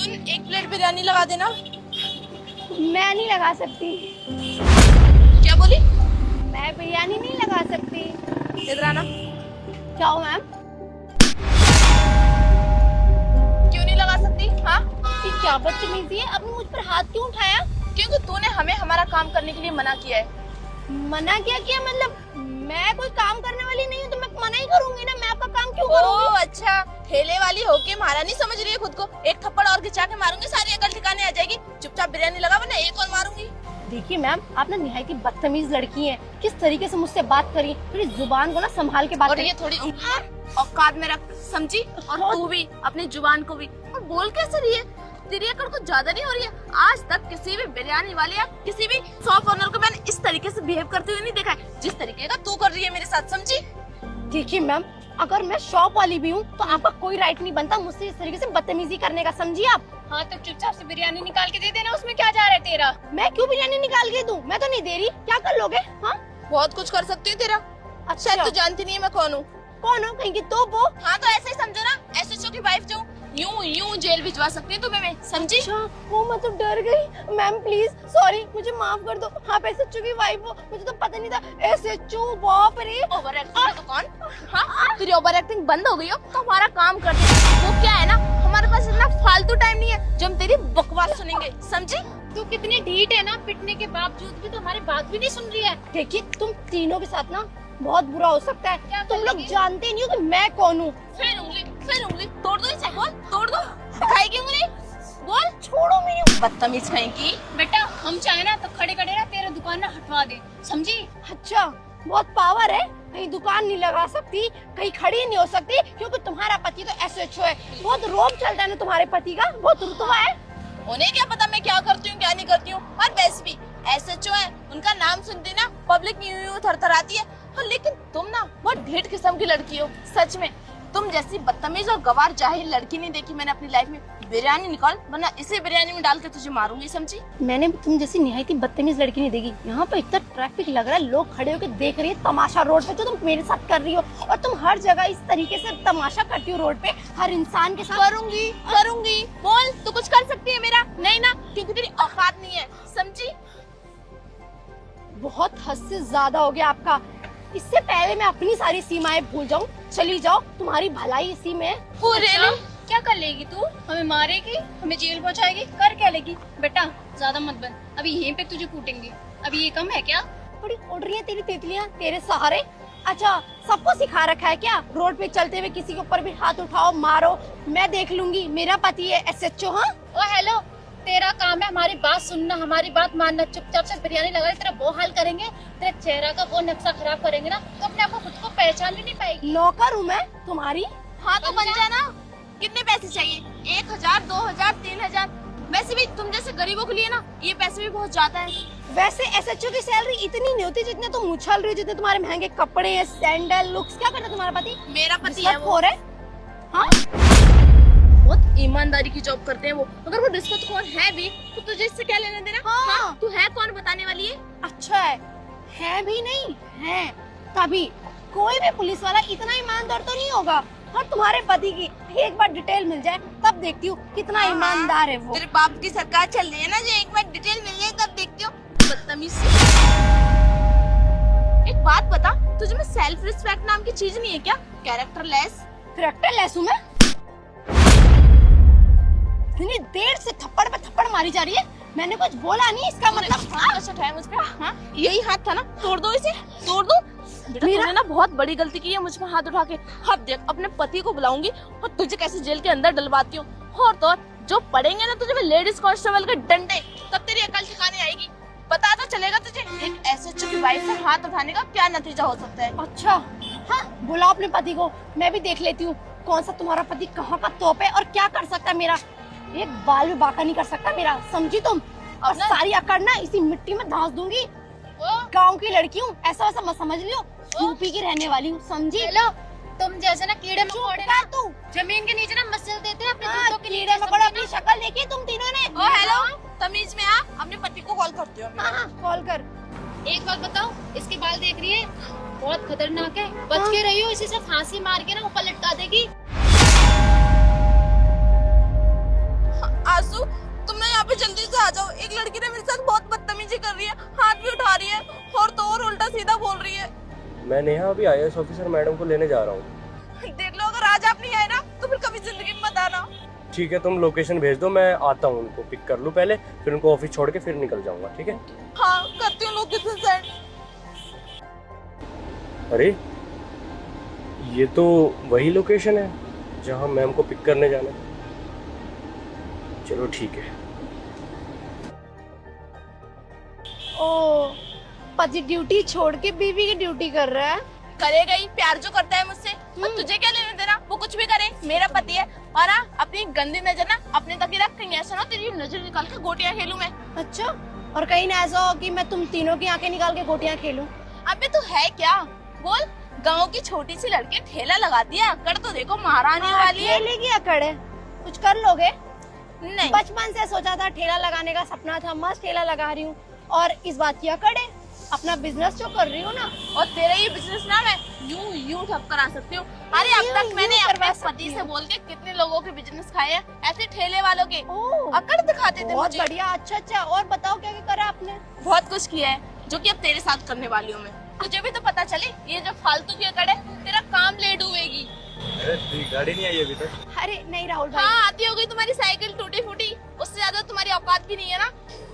सुन, एक प्लेट बिरयानी लगा देना। मैं नहीं लगा सकती। क्या बोली? मैं बिरयानी नहीं लगा सकती। इधर आना। जाओ मैम। क्यों नहीं लगा सकती? हाँ, ये क्या बदतमीजी है, आपने मुझ पर हाथ क्यों उठाया? क्योंकि तूने हमें हमारा काम करने के लिए मना किया है। मना क्या किया? मतलब मैं कोई काम करने वाली नहीं हूँ तो मैं मना ही करूंगी ना। मैं आपका काम क्यों करूंगी? ओह अच्छा, ठेले वाली होके महारानी समझ रही है खुद को। एक थप्पड़ और खिंचा के मारूंगी, सारी अकल ठिकाने आ जाएगी। चुपचाप बिरयानी लगा, वरना एक और मारूंगी। देखिए मैम, आप ना निहायत ही बदतमीज लड़की हैं। किस तरीके से मुझसे बात करी, थोड़ी जुबान को ना संभाल के बात और करिए। ये थोड़ी औकात में रख, समझी? और तू भी अपनी जुबान को भी। और बोल कैसे रही है? तेरी अकड़ कुछ ज्यादा नहीं हो रही है? आज तक किसी भी बिरयानी वाले या किसी भी शॉप ओनर को मैंने इस तरीके से बिहेव करते हुए नहीं देखा है, जिस तरीके का तू कर रही है मेरे साथ, समझी? देखिए मैम, अगर मैं शॉप वाली भी हूँ तो आपका कोई राइट नहीं बनता मुझसे इस तरीके से बदतमीजी करने का, समझिए आप? हाँ तो चुपचाप से बिरयानी निकाल के दे देना, उसमें क्या जा रहा है तेरा? मैं क्यों बिरयानी निकाल के दूं? मैं तो नहीं दे रही। क्या कर लोगे? हाँ, बहुत कुछ कर सकती हूँ तेरा। अच्छा शायद तू जानती नहीं है मैं कौन हूँ। कौन हो? कहीं की तो वो। हाँ तो ऐसे ही समझो ना, एसएचओ की वाइफ जो यूं यूं जेल भिजवा सकती है तुम्हें मैं, समझी? अच्छा, वो मैं तो डर गई। मैम प्लीज सॉरी, मुझे माफ कर दो। हाँ एसएचओ की वाइफ हो, मुझे तो पता नहीं था। एसएचओ, बाप रे। ओवर एक्टिंग तो कौन? हाँ, तेरी ओवर एक्टिंग बंद हो गई हो तो हमारा काम कर दे। वो क्या है ना, हमारे पास इतना फालतू टाइम नहीं है जो हम तेरी बकवास सुनेंगे, समझी? तू कितनी ढीठ है ना, पिटने के बावजूद भी तो हमारी बात भी नहीं सुन रही है। देखिए तुम तीनों के साथ ना बहुत बुरा हो सकता है। क्या तुम कर लोग लेगी? जानते नहीं हो कि मैं कौन हूँ। फिर उंगली तोड़ दो इसे, बोल तोड़ दो। दिखाएगी उंगली? बोल। छोड़ो मेरी। बदतमीज कहीं की। बेटा हम चाहे ना तो खड़े खड़े ना तेरे दुकान ना हटवा दे, समझी? अच्छा, बहुत पावर है। कहीं दुकान नहीं लगा सकती, कहीं खड़ी नहीं हो सकती, क्योंकि तुम्हारा पति तो एसएचओ है। बहुत रोब चलता है ना तुम्हारे पति का, बहुत रुतबा है। उन्हें क्या पता मैं क्या करती हूँ क्या नहीं करती हूँ। और वैसे भी एसएचओ है, उनका नाम सुनते ना पब्लिक यूं यूं थरथराती है। हाँ, लेकिन तुम ना बहुत ढीठ किस्म की लड़की हो, सच में। तुम जैसी बदतमीज और गवार जाहिल लड़की नहीं देखी मैंने अपनी लाइफ में। बिरयानी निकाल, वरना इसी बिरयानी में डाल के तुझे मारूंगी, समझी? मैंने तुम जैसी निहायत ही बदतमीज लड़की नहीं देखी। यहाँ पे इतना ट्रैफिक लग रहा है, लोग खड़े होकर देख रही है तमाशा रोड पे, जो तुम मेरे साथ कर रही हो। और तुम हर जगह इस तरीके से तमाशा करती हो रोड पे, हर इंसान के साथ। करूंगी। बोल, तू कुछ कर सकती है मेरा? नहीं ना, क्योंकि तेरी औकात नहीं है, समझी? बहुत हद से ज्यादा हो गया आपका। इससे पहले मैं अपनी सारी सीमाएं भूल जाऊं, चली जाओ। तुम्हारी भलाई इसी में है। अच्छा, क्या कर लेगी तू? हमें मारेगी, हमें जेल पहुंचाएगी, कर क्या लेगी? बेटा ज्यादा मत बन, अभी यहीं पे तुझे कूटेंगे। अभी ये कम है क्या? बड़ी उड़ रही है तेरी तितलियां तेरे सहारे। अच्छा, सबको सिखा रखा है क्या? रोड पे चलते हुए किसी के ऊपर भी हाथ उठाओ, मारो, मैं देख लूंगी। मेरा पति है एसएचओ। हाँ ओ हेलो, तेरा काम है हमारी बात सुनना, हमारी बात मानना। चुपचाप से बिरयानी लगा, तेरा वो हाल करेंगे, तेरे चेहरा का वो नक्शा खराब करेंगे ना, तो अपने आप को खुद को पहचान भी नहीं पाएगी। नौकर हूँ मैं तुम्हारी। हाँ तो बन जाना। कितने पैसे चाहिए? 1000, 2000, 3000? वैसे भी तुम जैसे गरीबों के लिए ना ये पैसे भी बहुत ज्यादा है। वैसे एसएचओ की सैलरी इतनी नहीं होती जितने तुम उछल रही हो, जितने तुम्हारे महंगे कपड़े हैं, सैंडल, लुक्स। क्या करता है तुम्हारा पति? मेरा पति है वो। रिश्वतखोर है। हाँ, बहुत ईमानदारी की जॉब करते हैं वो। अगर वो रिश्वतखोर है भी तो तुझे इससे क्या लेना देना? हाँ। तू है कौन बताने वाली है? अच्छा है भी नहीं है। तभी कोई भी पुलिस वाला इतना ईमानदार तो नहीं होगा। और तुम्हारे पति की एक बार डिटेल मिल जाए तब देखती हूँ कितना ईमानदार है वो। तेरे बाप की सरकार चल रही है ना, जो एक बार डिटेल मिल जाए तब देखती हूँ। बदतमीज सी। एक बात बता, तुझे में सेल्फ रिस्पेक्ट नाम की चीज नहीं है क्या? Character less. कैरेक्टर लेस हूँ मैं? इतनी देर से थप्पड़ पे थप्पड़ मारी जा रही है, मैंने कुछ बोला नहीं। इसका मतलब हाथ उठाया मुझ पे? हाँ, यही हाथ था ना? तोड़ दो इसे, तोड़ दो। बेटा तूने ना बहुत बड़ी गलती की है मुझ पे हाथ उठा के। अब देख, अपने पति को बुलाऊंगी और तुझे कैसे जेल के अंदर डलवाती हूँ। और तो और, जो पड़ेंगे ना तुझे मैं लेडीज कांस्टेबल के डंडे, तब तेरी अकल ठिकाने आएगी। पता तो चलेगा तुझे एक एसएचओ की वाइफ से हाथ उठाने का क्या नतीजा हो सकता है। अच्छा, हाँ बुलाओ अपने पति को, मैं भी देख लेती हूँ कौन सा तुम्हारा पति कहाँ का तोप है और क्या कर सकता है मेरा। एक बाल भी बाका नहीं कर सकता मेरा, समझी तुम? और सारी अकड़ ना इसी मिट्टी में धंस दूंगी। गांव की लड़की हूँ, ऐसा वैसा मत समझ लियो। यूपी की रहने वाली हूँ, समझी? हेलो, तुम जैसे ना कीड़े मकोड़े ना तू जमीन के नीचे ना मसल देते हैं अपने हाँ, जूतों के कीड़े नीचे। मकोड़े अपनी शक्ल देखी तुम तीनों ने? ओ हेलो, तमीज में आ, अपने पति को कॉल करती हो। हाँ हाँ, कॉल कर। एक बात बताओ, इसके बाल देख रही है, बहुत खतरनाक है, बच के रहियो, इसी से फांसी मार के ना ऊपर लटका देगी। आज एक लड़की ने मेरे साथ बहुत बदतमीजी कर रही है, हाथ भी उठा रही है और तो और उल्टा सीधा बोल रही है। मैं नेहा अभी IAS ऑफिसर मैडम को लेने जा रहा हूँ। देख लो, अगर आज आप नहीं आए ना तो फिर कभी जिंदगी में मत आना। ठीक है, तुम लोकेशन भेज दो, मैं आता हूँ, उनको पिक कर लूँ पहले, फिर उनको ऑफिस छोड़ के फिर निकल जाऊंगा। ठीक है? हाँ, करती हूँ लोकेशन सेंड। अरे ये तो वही लोकेशन है जहाँ मैम को पिक करने जाना है। चलो ठीक है। ओ, पति ड्यूटी छोड़ के बीवी की ड्यूटी कर रहा है। करेगा ही, प्यार जो करता है मुझसे। और तुझे क्या लेने देना, वो कुछ भी करे, मेरा पति है। और हाँ, अपनी गंदी नजर ना अपने तक ही रख, कहीं ऐसा ना तेरी नजर निकाल के गोटियां खेलूं मैं। अच्छा, और कहीं ना ऐसा हो कि मैं तुम तीनों की आंखें निकाल के गोटियां खेलूं। अबे तू है क्या? बोल, गांव की छोटी सी लड़की ठेला लगा दिया, अकड़ तो देखो महारानी वाली है। ठेले की अकड़ है, कुछ कर लोगे? नहीं, बचपन से सोचा था, ठेला लगाने का सपना था, मस्त ठेला लगा रही हूँ। और इस बात की अकड़ है, अपना बिजनेस जो कर रही हूँ ना। और तेरा ये बिजनेस ना मैं यूं ठप करा सकती हूँ। अरे अब तक मैंने अपने पति से बोल के कितने लोगों के बिजनेस खाए हैं, ऐसे ठेले वालों के। अकड़ दिखाते थे बहुत मुझे। बढ़िया, अच्छा। और बताओ क्या क्या करा आपने? बहुत कुछ किया है, जो कि अब तेरे साथ करने वाली हूँ मैं। तुझे भी तो पता चले, ये जो फालतू की अकड़ है, तेरा काम लेट हुएगी। अरे गाड़ी नहीं आई अभी तक? अरे नहीं राहुल भाई। हाँ, आती होगी तुम्हारी साइकिल टूटी फूटी, उससे ज्यादा तुम्हारी औकात भी नहीं है ना।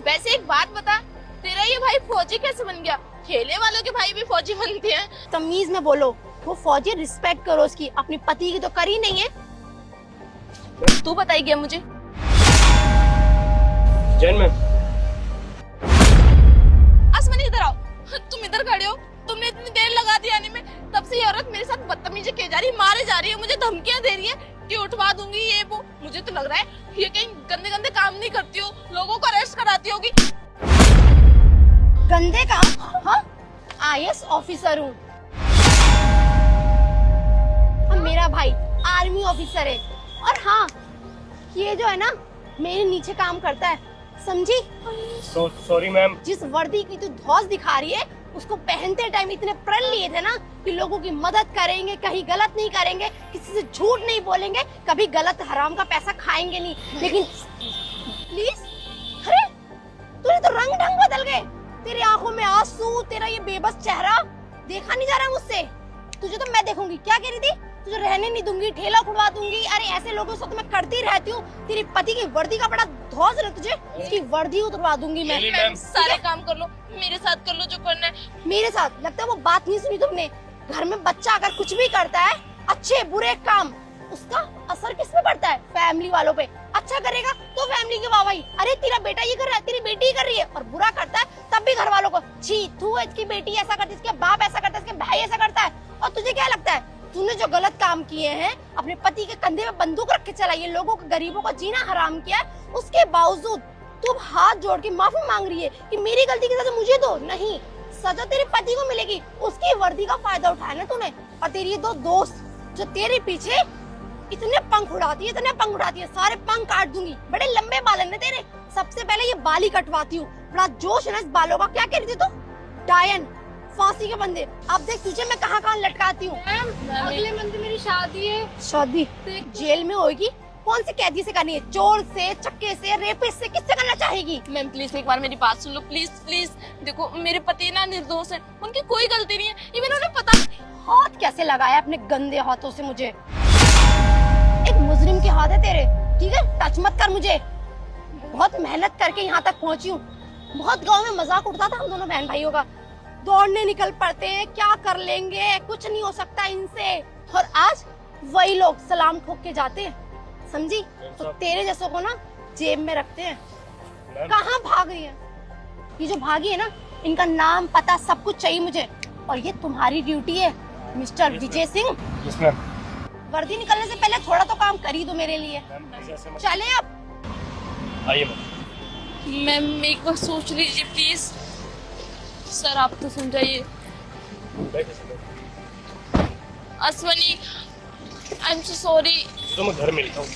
वैसे एक बात बता, तेरा ये भाई फौजी कैसे बन गया? ठेले वालों के भाई भी फौजी बनते हैं। तमीज में बोलो, वो फौजी, रिस्पेक्ट करो उसकी, अपनी पति की तो करी नहीं है। तू बताइए मुझे। जैन मैम। आसमानी इधर आओ। तुम इधर खड़े हो, तुमने इतनी देर लगा दी आने में, तब से ये औरत मेरे साथ बदतमीजी की जा रही है, मारे जा रही है, मुझे धमकियां दे रही है कि उठवा दूंगी ये वो। मुझे तो लग रहा है ये कहीं गंदे गंदे काम नहीं करती हो, लोगों को अरेस्ट कराती होगी। गंदे काम? हाँ, IAS ऑफिसर हूँ। मेरा भाई आर्मी ऑफिसर है। और हाँ, ये जो है ना, मेरे नीचे काम करता है, समझी? Sorry ma'am. जिस वर्दी की तू धौस दिखा रही है, उसको पहनते टाइम इतने प्रण लिए थे ना कि लोगों की मदद करेंगे, कहीं गलत नहीं करेंगे, किसी से झूठ नहीं बोलेंगे, कभी गलत हराम का पैसा खाएंगे नहीं। लेकिन प्लीज, अरे तूने तो रंग ढंग बदल गए, तेरी आंखों में आंसू, तेरा ये बेबस चेहरा देखा नहीं जा रहा मुझसे। तुझे तो मैं देखूंगी। क्या कह रही थी? तुझे रहने नहीं दूंगी, ठेला खुलवा दूंगी। अरे ऐसे लोगों से तो मैं करती रहती हूँ। तेरी पति की वर्दी का बड़ा धौस है तुझे, उसकी वर्दी उतरवा दूंगी मैं। मैम, सारे काम कर लो, मेरे साथ कर लो जो करना है। मेरे साथ? लगता है वो बात नहीं सुनी तुमने। घर में बच्चा अगर कुछ भी करता है, अच्छे बुरे काम, उसका असर किस पे पड़ता है? फैमिली वालों पे। अच्छा करेगा तो फैमिली की वाहवाही, अरे तेरा बेटा ये कर रहा है, तेरी बेटी ये कर रही है। और बुरा करता है तब भी घर वालों को, छी तू, इसकी बेटी ऐसा करती है, इसके बाप ऐसा करता है, इसके भाई ऐसा करता है। और तुझे क्या लगता है, तूने जो गलत काम किए हैं, अपने पति के कंधे पे बंदूक रख के चलाई है, लोगों को, गरीबों को जीना हराम किया है, उसके बावजूद तू हाथ जोड़ के माफी मांग रही है कि मेरी गलती की सजा मुझे दो। नहीं, सजा तेरे पति को मिलेगी, उसकी वर्दी का फायदा उठाया ना तूने। और तेरी ये दो दोस्त जो तेरे पीछे इतने पंख उड़ाती है, सारे पंख काट दूंगी। बड़े लंबे बाल है तेरे, सबसे पहले ये बाल ही कटवाती हूँ। बड़ा जोश है ना इस बालों का। क्या कह रही थी तू? डायन, फांसी के बंदे। अब देख तुझे मैं कहाँ लटकाती हूँ। अगले मंथ मेरी शादी है। शादी जेल में होगी? कौन से कैदी से करनी है? चोर से, चक्के से, रेपिस्ट से, किससे करना चाहेगी? मैम प्लीज एक बार मेरी बात सुन लो, प्लीज प्लीज। देखो मेरे पति ना निर्दोष है, उनकी कोई गलती नहीं है, इवन उन्हें पता। हाथ कैसे लगाया अपने गंदे हाथों से मुझे? एक मुजरिम के हाथ है तेरे, ठीक है? टच मत कर मुझे। बहुत मेहनत करके यहाँ तक पहुँची हूँ। बहुत गाँव में मजाक उड़ता था हम दोनों बहन भाइयों का, दौड़ने निकल पड़ते हैं, क्या कर लेंगे, कुछ नहीं हो सकता इनसे। और आज वही लोग सलाम ठोक के जाते हैं, समझी? तो तेरे जैसों को ना जेब में रखते हैं। कहाँ भाग रही है? ये जो भागी है ना, इनका नाम पता सब कुछ चाहिए मुझे। और ये तुम्हारी ड्यूटी है मिस्टर विजय सिंह। वर्दी निकलने से पहले थोड़ा तो काम कर ही दो मेरे लिए। चले अब। आइए मैम एक बार सोच लीजिए प्लीज। सर आप तो समझाइए। Ashwani, I am so sorry. तो मैं घर मिलता हूँ।